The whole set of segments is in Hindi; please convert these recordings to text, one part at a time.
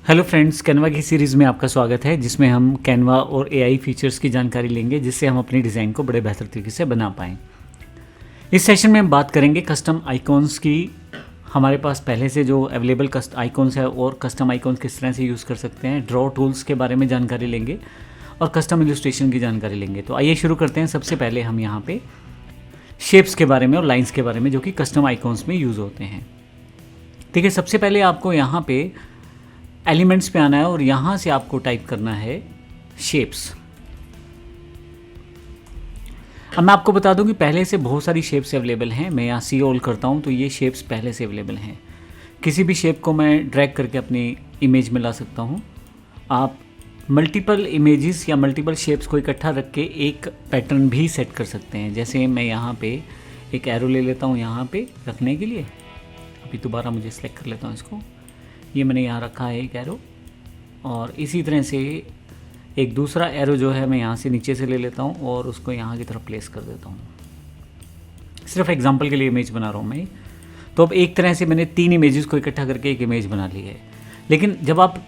हेलो फ्रेंड्स, कैनवा की सीरीज़ में आपका स्वागत है जिसमें हम कैनवा और एआई फीचर्स की जानकारी लेंगे जिससे हम अपनी डिज़ाइन को बड़े बेहतर तरीके से बना पाएँ। इस सेशन में हम बात करेंगे कस्टम आइकॉन्स की। हमारे पास पहले से जो अवेलेबल आइकॉन्स है और कस्टम आइकॉन्स किस तरह से यूज़ कर सकते हैं, ड्रॉ टूल्स के बारे में जानकारी लेंगे और कस्टम इलस्ट्रेशन की जानकारी लेंगे। तो आइए शुरू करते हैं। सबसे पहले हम यहाँ पे शेप्स के बारे में और लाइन्स के बारे में जो कि कस्टम आइकॉन्स में यूज़ होते हैं। ठीक है, सबसे पहले आपको यहाँ पे एलिमेंट्स पे आना है और यहाँ से आपको टाइप करना है शेप्स। अब मैं आपको बता दूं कि पहले से बहुत सारी शेप्स अवेलेबल हैं। मैं यहाँ सी ऑल करता हूँ तो ये शेप्स पहले से अवेलेबल हैं। किसी भी शेप को मैं ड्रैग करके अपनी इमेज में ला सकता हूँ। आप मल्टीपल इमेजेस या मल्टीपल शेप्स को इकट्ठा रख के एक पैटर्न भी सेट कर सकते हैं। जैसे मैं यहाँ पे एक एरो ले लेता हूँ यहाँ पे रखने के लिए। अभी दोबारा मुझे सेलेक्ट कर लेता हूँ इसको। ये मैंने यहाँ रखा है एक एरो, और इसी तरह से एक दूसरा एरो जो है मैं यहाँ से नीचे से ले लेता हूँ और उसको यहाँ की तरफ प्लेस कर देता हूँ। सिर्फ एग्जांपल के लिए इमेज बना रहा हूँ मैं। तो अब एक तरह से मैंने 3 इमेजेस को इकट्ठा करके एक इमेज बना ली है। लेकिन जब आप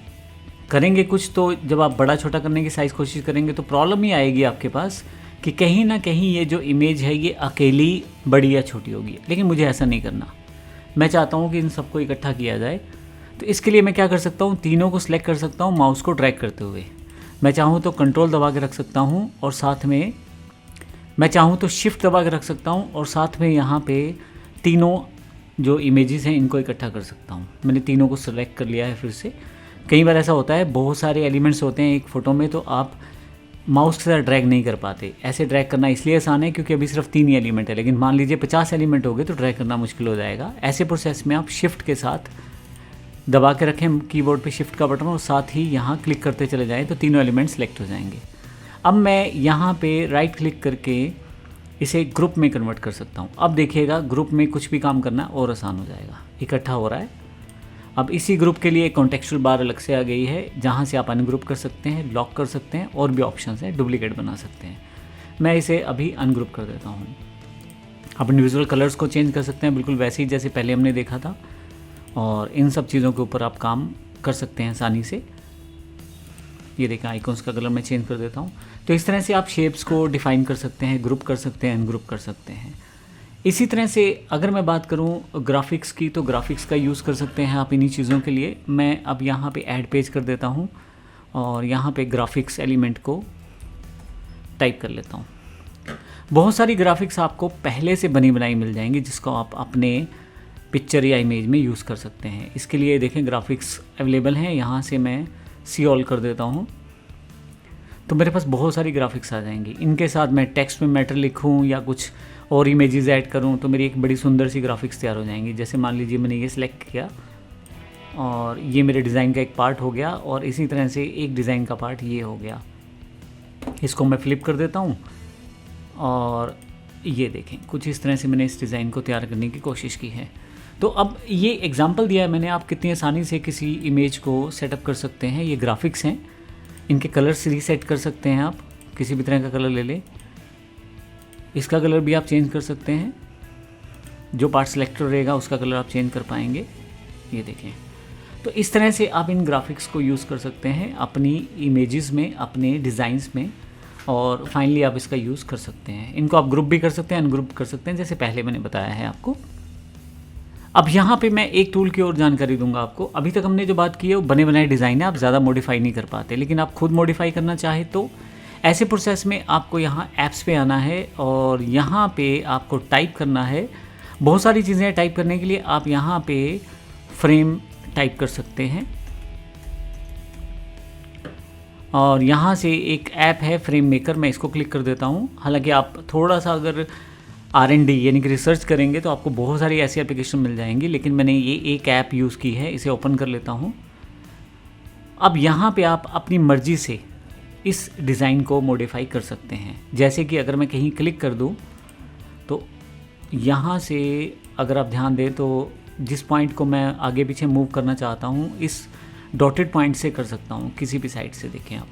करेंगे कुछ, तो जब आप बड़ा छोटा करने की साइज़ कोशिश करेंगे तो प्रॉब्लम ही आएगी आपके पास कि कहीं ना कहीं ये जो इमेज है ये अकेली बड़ी या छोटी होगी। लेकिन मुझे ऐसा नहीं करना। मैं चाहता हूँ कि इन सबको इकट्ठा किया जाए। तो इसके लिए मैं क्या कर सकता हूँ, तीनों को सिलेक्ट कर सकता हूँ माउस को ड्रैग करते हुए। मैं चाहूँ तो कंट्रोल दबा के रख सकता हूँ और साथ में मैं चाहूँ तो शिफ्ट दबा के रख सकता हूँ और साथ में यहाँ पे तीनों जो इमेजेस हैं इनको इकट्ठा कर सकता हूँ। मैंने तीनों को सिलेक्ट कर लिया है। फिर से कई बार ऐसा होता है, बहुत सारे एलिमेंट्स होते हैं एक फ़ोटो में, तो आप माउस के साथ ड्रैग नहीं कर पाते। ऐसे ड्रैग करना इसलिए आसान है क्योंकि अभी सिर्फ 3 ही एलिमेंट है। लेकिन मान लीजिए 50 एलिमेंट हो गए तो ड्रैग करना मुश्किल हो जाएगा। ऐसे प्रोसेस में आप शिफ्ट के साथ दबा के रखें कीबोर्ड पे शिफ्ट का बटन और साथ ही यहाँ क्लिक करते चले जाएं तो तीनों एलिमेंट सेलेक्ट हो जाएंगे। अब मैं यहाँ पे राइट क्लिक करके इसे ग्रुप में कन्वर्ट कर सकता हूँ। अब देखिएगा ग्रुप में कुछ भी काम करना और आसान हो जाएगा। इकट्ठा हो रहा है। अब इसी ग्रुप के लिए कॉन्टेक्चुअल बार अलग से आ गई है जहाँ से आप अनग्रुप कर सकते हैं, लॉक कर सकते हैं और भी ऑप्शन हैं, डुप्लीकेट बना सकते हैं। मैं इसे अभी अनग्रुप कर देता हूँ। आप इंडिविजुअल कलर्स को चेंज कर सकते हैं बिल्कुल वैसे ही जैसे पहले हमने देखा था, और इन सब चीज़ों के ऊपर आप काम कर सकते हैं आसानी से। ये देखें आइकॉन्स का कलर मैं चेंज कर देता हूँ। तो इस तरह से आप शेप्स को डिफ़ाइन कर सकते हैं, ग्रुप कर सकते हैं, अनग्रुप कर सकते हैं। इसी तरह से अगर मैं बात करूँ ग्राफिक्स की, तो ग्राफिक्स का यूज़ कर सकते हैं आप इन्हीं चीज़ों के लिए। मैं अब यहाँ पे ऐड पेज कर देता हूँ और यहाँ पे ग्राफिक्स एलिमेंट को टाइप कर लेता हूँ। बहुत सारी ग्राफिक्स आपको पहले से बनी बनाई मिल जाएंगी जिसको आप अपने पिक्चर या इमेज में यूज़ कर सकते हैं। इसके लिए देखें ग्राफिक्स अवेलेबल हैं। यहाँ से मैं सी ऑल कर देता हूँ तो मेरे पास बहुत सारी ग्राफिक्स आ जाएंगी। इनके साथ मैं टेक्स्ट में मैटर लिखूँ या कुछ और इमेजेस ऐड करूँ तो मेरी एक बड़ी सुंदर सी ग्राफिक्स तैयार हो जाएंगी। जैसे मान लीजिए मैंने ये सिलेक्ट किया और ये मेरे डिज़ाइन का एक पार्ट हो गया, और इसी तरह से एक डिज़ाइन का पार्ट ये हो गया। इसको मैं फ्लिप कर देता हूँ और ये देखें कुछ इस तरह से मैंने इस डिज़ाइन को तैयार करने की कोशिश की है। तो अब ये एग्जांपल दिया है मैंने, आप कितनी आसानी से किसी इमेज को सेटअप कर सकते हैं। ये ग्राफिक्स हैं, इनके कलर्स रीसेट कर सकते हैं। आप किसी भी तरह का कलर ले लें, इसका कलर भी आप चेंज कर सकते हैं। जो पार्ट सेलेक्टेड रहेगा उसका कलर आप चेंज कर पाएंगे। ये देखें, तो इस तरह से आप इन ग्राफिक्स को यूज़ कर सकते हैं अपनी इमेजेस में, अपने डिज़ाइंस में, और फाइनली आप इसका यूज़ कर सकते हैं। इनको आप ग्रुप भी कर सकते हैं, अनग्रुप कर सकते हैं, जैसे पहले मैंने बताया है आपको। अब यहाँ पे मैं एक टूल की और जानकारी दूंगा आपको। अभी तक हमने जो बात की है वो बने बनाए डिज़ाइन है, आप ज़्यादा मॉडिफाई नहीं कर पाते। लेकिन आप खुद मॉडिफाई करना चाहे तो ऐसे प्रोसेस में आपको यहाँ ऐप्स पे आना है और यहाँ पे आपको टाइप करना है। बहुत सारी चीज़ें टाइप करने के लिए आप यहाँ पे फ्रेम टाइप कर सकते हैं, और यहाँ से एक ऐप है फ्रेम मेकर, मैं इसको क्लिक कर देता हूँ। हालांकि आप थोड़ा सा अगर R&D यानी कि रिसर्च करेंगे तो आपको बहुत सारी ऐसी एप्लीकेशन मिल जाएंगी, लेकिन मैंने ये एक ऐप यूज़ की है। इसे ओपन कर लेता हूँ। अब यहाँ पे आप अपनी मर्ज़ी से इस डिज़ाइन को मॉडिफाई कर सकते हैं। जैसे कि अगर मैं कहीं क्लिक कर दूँ तो यहाँ से अगर आप ध्यान दें तो जिस पॉइंट को मैं आगे पीछे मूव करना चाहता हूँ इस डॉटेड पॉइंट से कर सकता हूँ, किसी भी साइड से। देखें आप,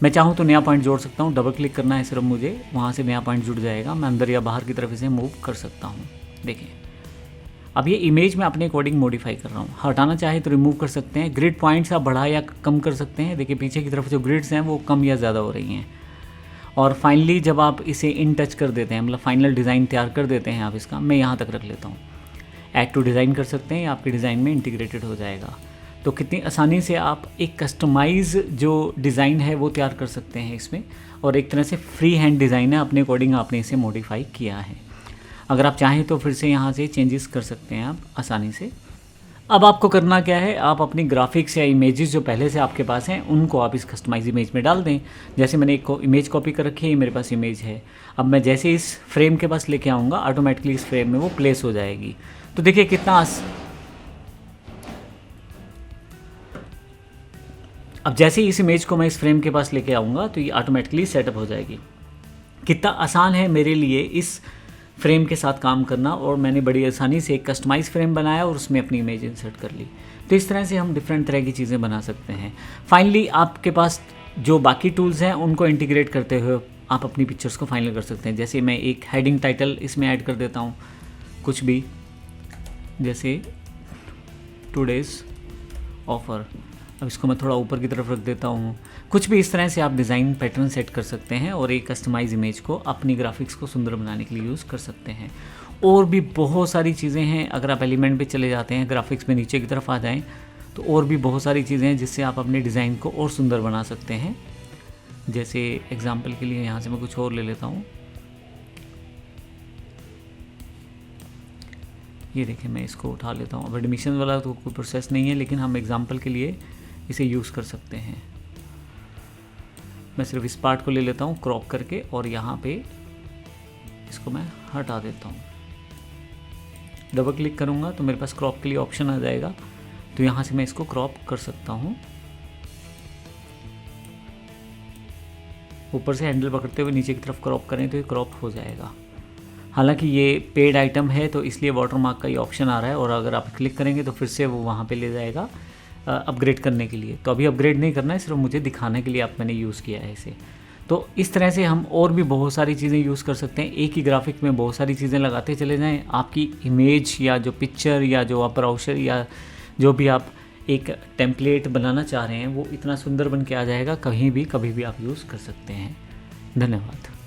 मैं चाहूँ तो नया पॉइंट जोड़ सकता हूँ। डबल क्लिक करना है सिर्फ मुझे, वहाँ से नया पॉइंट जुड़ जाएगा। मैं अंदर या बाहर की तरफ इसे मूव कर सकता हूँ। देखें, अब ये इमेज मैं अपने अकॉर्डिंग मॉडिफाई कर रहा हूँ। हटाना चाहे तो रिमूव कर सकते हैं। ग्रिड पॉइंट्स आप बढ़ा या कम कर सकते हैं। देखिए पीछे की तरफ जो ग्रिड्स हैं वो कम या ज़्यादा हो रही हैं। और फाइनली जब आप इसे इन टच कर देते हैं, मतलब फाइनल डिज़ाइन तैयार कर देते हैं आप इसका, मैं यहाँ तक रख लेता हूँ। ऐड टू डिज़ाइन कर सकते हैं, आपके डिज़ाइन में इंटीग्रेटेड हो जाएगा। तो कितनी आसानी से आप एक कस्टमाइज़ जो डिज़ाइन है वो तैयार कर सकते हैं इसमें, और एक तरह से फ्री हैंड डिज़ाइन है, अपने अकॉर्डिंग आपने इसे मॉडिफाई किया है। अगर आप चाहें तो फिर से यहाँ से चेंजेस कर सकते हैं आप आसानी से। अब आपको करना क्या है, आप अपनी ग्राफिक्स या इमेजेस जो पहले से आपके पास हैं उनको आप इस कस्टमाइज इमेज में डाल दें। जैसे मैंने एक इमेज कॉपी कर रखी है, मेरे पास इमेज है। अब मैं जैसे इस फ्रेम के पास लेके आऊँगा, ऑटोमेटिकली इस फ्रेम में वो प्लेस हो जाएगी। तो देखिए कितना अब जैसे ही इस इमेज को मैं इस फ्रेम के पास लेके आऊँगा तो ये ऑटोमेटिकली सेटअप हो जाएगी। कितना आसान है मेरे लिए इस फ्रेम के साथ काम करना, और मैंने बड़ी आसानी से एक कस्टमाइज फ्रेम बनाया और उसमें अपनी इमेज इंसर्ट कर ली। तो इस तरह से हम डिफरेंट तरह की चीज़ें बना सकते हैं। फाइनली आपके पास जो बाकी टूल्स हैं उनको इंटीग्रेट करते हुए आप अपनी पिक्चर्स को फाइनल कर सकते हैं। जैसे मैं एक हेडिंग टाइटल इसमें ऐड कर देता हूँ, कुछ भी, जैसे टुडेज़ ऑफ़र। अब इसको मैं थोड़ा ऊपर की तरफ रख देता हूँ। कुछ भी इस तरह से आप डिज़ाइन पैटर्न सेट कर सकते हैं और एक कस्टमाइज इमेज को अपनी ग्राफिक्स को सुंदर बनाने के लिए यूज़ कर सकते हैं। और भी बहुत सारी चीज़ें हैं। अगर आप एलिमेंट पे चले जाते हैं, ग्राफिक्स में नीचे की तरफ आ जाएं, तो और भी बहुत सारी चीज़ें हैं जिससे आप अपने डिज़ाइन को और सुंदर बना सकते हैं। जैसे एग्जाम्पल के लिए यहाँ से मैं कुछ और ले लेता हूँ। ये देखिए मैं इसको उठा लेता हूँ। अब एडमिशन वाला तो कोई प्रोसेस नहीं है, लेकिन हम एग्जाम्पल के लिए इसे यूज़ कर सकते हैं। मैं सिर्फ इस पार्ट को ले लेता हूँ क्रॉप करके, और यहाँ पे इसको मैं हटा देता हूँ। डबल क्लिक करूँगा तो मेरे पास क्रॉप के लिए ऑप्शन आ जाएगा, तो यहाँ से मैं इसको क्रॉप कर सकता हूँ। ऊपर से हैंडल पकड़ते हुए नीचे की तरफ क्रॉप करें तो ये क्रॉप हो जाएगा। हालांकि ये पेड आइटम है तो इसलिए वाटरमार्क का ये ऑप्शन आ रहा है, और अगर आप क्लिक करेंगे तो फिर से वो वहाँ पे ले जाएगा अपग्रेड करने के लिए। तो अभी अपग्रेड नहीं करना है, सिर्फ मुझे दिखाने के लिए आप मैंने यूज़ किया है इसे। तो इस तरह से हम और भी बहुत सारी चीज़ें यूज़ कर सकते हैं। एक ही ग्राफिक में बहुत सारी चीज़ें लगाते चले जाएं। आपकी इमेज या जो पिक्चर या जो आप ब्राउज़र या जो भी आप एक टेम्पलेट बनाना चाह रहे हैं वो इतना सुंदर बन के आ जाएगा, कहीं भी कभी भी आप यूज़ कर सकते हैं। धन्यवाद।